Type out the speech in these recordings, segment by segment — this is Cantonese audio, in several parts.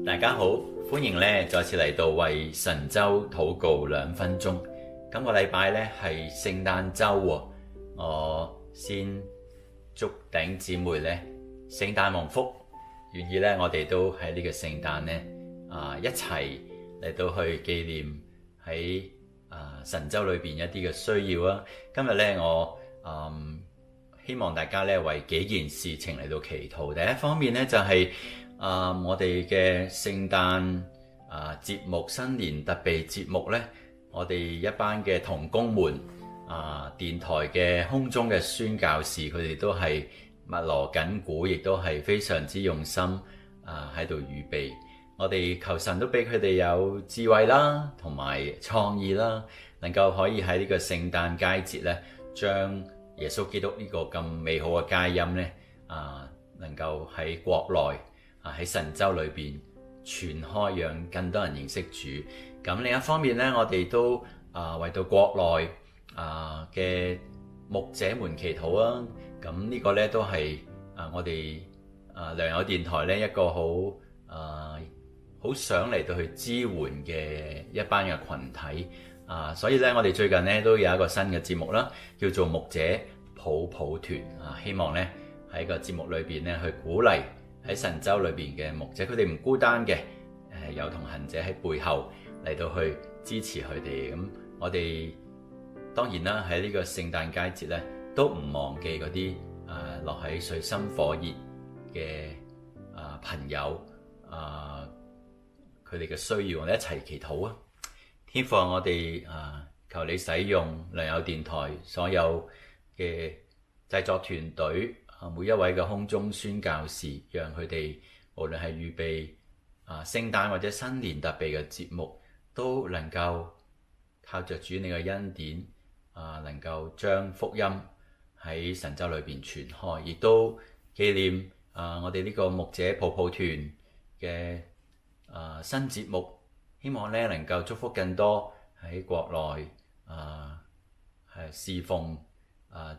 大家好，歡迎咧再次嚟到為神州禱告2分鐘。今個禮拜咧係聖誕週，我先祝弟兄姊妹咧聖誕蒙福，願意咧我哋都喺呢個聖誕咧一齊嚟到去紀念喺神州裏邊一啲嘅需要啊。今日咧我希望大家咧為幾件事情嚟到祈禱。第一方面咧就係我哋嘅聖誕節目、新年特備節目咧，我哋一班嘅同工們電台嘅空中嘅宣教士，佢哋都係密鑼緊鼓，亦都係非常之用心喺度預備。我哋求神都俾佢哋有智慧啦，同埋創意啦，能夠可以喺呢個聖誕佳節咧，將耶穌基督呢個咁美好嘅佳音咧能夠喺國內喺神州裏邊傳開，讓更多人認識主。咁另一方面咧，我哋都為到國內嘅牧者們祈禱啊。咁呢個咧都係我哋良友電台咧一個好想嚟到去支援嘅一班嘅群體所以咧我哋最近咧都有一個新嘅節目啦，叫做牧者抱抱團希望咧喺個節目裏邊咧去鼓勵喺神州裏邊嘅牧者，佢哋唔孤單嘅，有同行者喺背後嚟到去支持佢哋。咁我哋當然啦，喺呢個聖誕佳節咧，都唔忘記嗰啲落喺水深火熱嘅朋友佢哋嘅需要，我哋一齊祈禱啊！天父，我哋求你使用良友電台所有嘅製作團隊。每一位嘅空中宣教士，讓佢哋無論係預備聖誕或者新年特備嘅節目，都能夠靠着主你嘅恩典能夠將福音喺神州裏邊傳開，亦都紀念我哋呢個牧者抱抱團嘅新節目，希望咧能夠祝福更多喺國內侍奉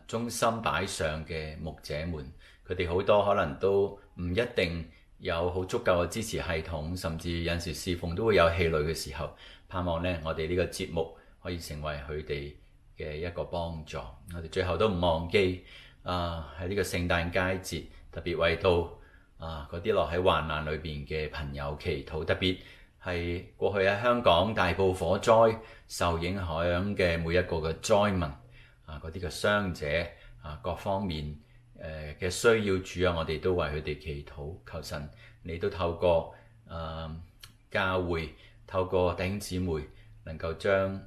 忠心擺上嘅牧者們，佢哋好多可能都唔一定有好足夠嘅支持系統，甚至有陣時侍奉都會有氣餒嘅時候，盼望咧我哋呢個節目可以成為佢哋嘅一個幫助。我哋最後都唔忘記喺呢個聖誕佳節，特別為到嗰啲落喺患難裏邊嘅朋友祈禱，特別係過去喺香港大埔火災受影響嘅每一個嘅災民嗰啲嘅傷者各方面嘅需要，主我哋都為佢哋祈禱，求神你都透過教會，透過弟兄姊妹，能夠將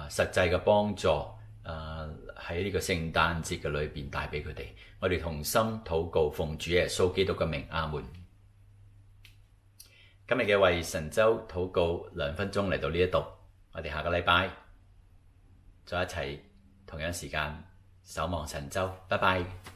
實際嘅幫助喺呢個聖誕節嘅裏邊帶俾佢哋。我哋同心禱告，奉主耶穌基督嘅名，阿門。今日嘅為神州禱告2分鐘嚟到呢一度，我哋下個禮拜再一齊同樣時間守望神州，拜拜。